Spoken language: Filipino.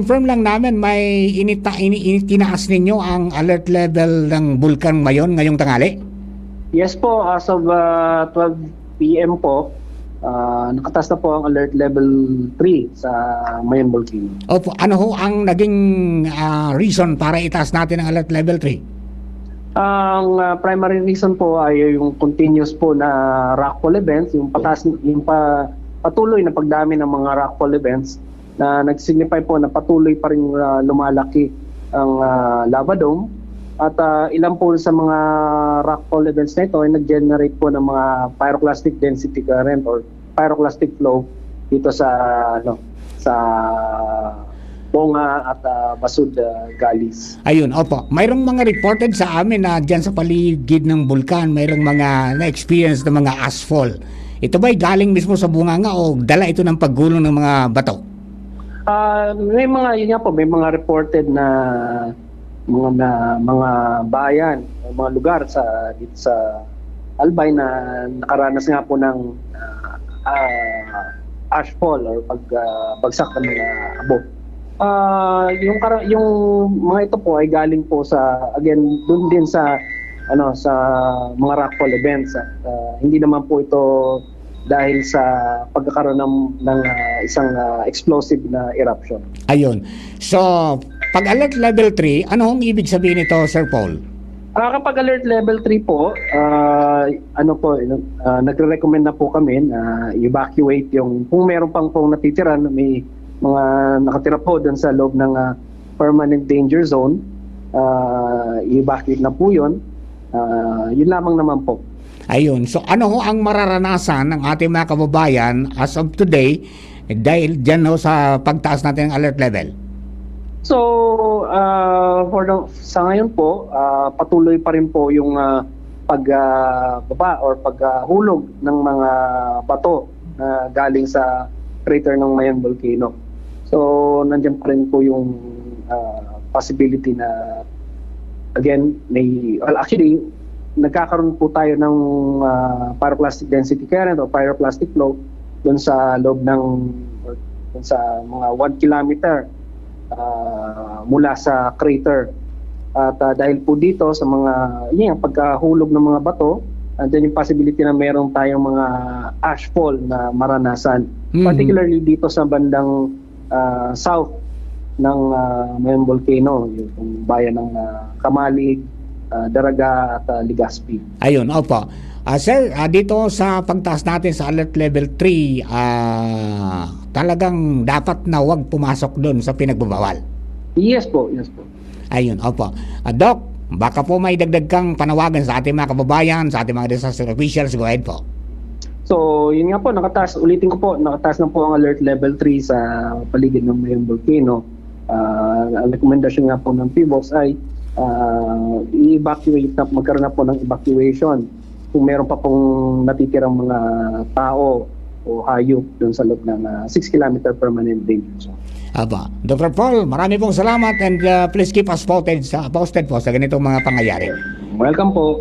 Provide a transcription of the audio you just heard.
Confirm lang namin, may tinaas ninyo ang alert level ng bulkan ngayong tanghali? Yes po, as of 12 p.m. po, nakatas na po ang alert level 3 sa Mayon Volcano. Opo, ano ho ang naging reason para itaas natin ang alert level 3? Ang primary reason po ay yung continuous po na rockfall events, patuloy na pagdami ng mga rockfall events na nag-signify po na patuloy pa rin lumalaki ang lava dome. At ilan po sa mga rockfall events na ito ay nag-generate po ng mga pyroclastic density current or pyroclastic flow dito sa Bonga at Basud Galleys. Ayun, opo. Mayroong mga reported sa amin na dyan sa paligid ng bulkan, mayroong mga na-experience na mga ashfall. Ito ba'y galing mismo sa bunganga o dala ito ng paggulong ng mga bato? May mga reported na mga bayan, mga lugar dito sa Albay na nakaranas nga po ng ashfall or pagbagsak ng mga abo. Yung mga ito po ay galing po doon din sa mga rockfall events at hindi naman po ito dahil sa pagkakaroon ng isang explosive na eruption. Ayun. So, pag alert level 3, ano hong ibig sabihin nito, Sir Paul? Kapag alert level 3 po, nagre-recommend na po kami na evacuate kung meron pong natitira na may mga nakatira po doon sa loob ng permanent danger zone, i-evacuate na po yun. Yun lamang naman po. Ayun. So ano ho ang mararanasan ng ating mga kababayan as of today dahil dyan ho sa pagtaas natin ng alert level? So, sa ngayon po, patuloy pa rin po yung pagbaba or paghulog ng mga bato na galing sa crater ng Mayon Volcano. So, nandiyan pa rin po yung possibility na again, nagkakaroon po tayo ng pyroclastic density current o pyroclastic flow doon sa loob dun sa mga 1 kilometer mula sa crater. At dahil po dito sa pagkahulog ng mga bato, andyan yung possibility na meron tayong mga ashfall na maranasan. Particularly dito sa bandang south ng Mayon Volcano, yung bayan ng Kamalig, Daraga at Legazpi. Ayun, opo. Sir, dito sa pagtaas natin sa alert level 3, talagang dapat na huwag pumasok doon sa pinagbabawal. Yes po, yes po. Ayun, opo. Doc, baka po may dagdag kang panawagan sa ating mga kababayan, sa ating mga disaster officials. Go ahead po. So, yun nga po, ulitin ko po, nakataas na po ang alert level 3 sa paligid ng Mayon Volcano. Ang rekomendasyon nga po ng PBOS ay i-evacuate na, magkaroon na po ng evacuation kung meron pa pong natitirang mga tao o hayop doon sa loob ng 6 km permanent danger zone. Aba, Dr. Paul, marami pong salamat and please keep us posted po sa ganitong mga pangyayari. Welcome po.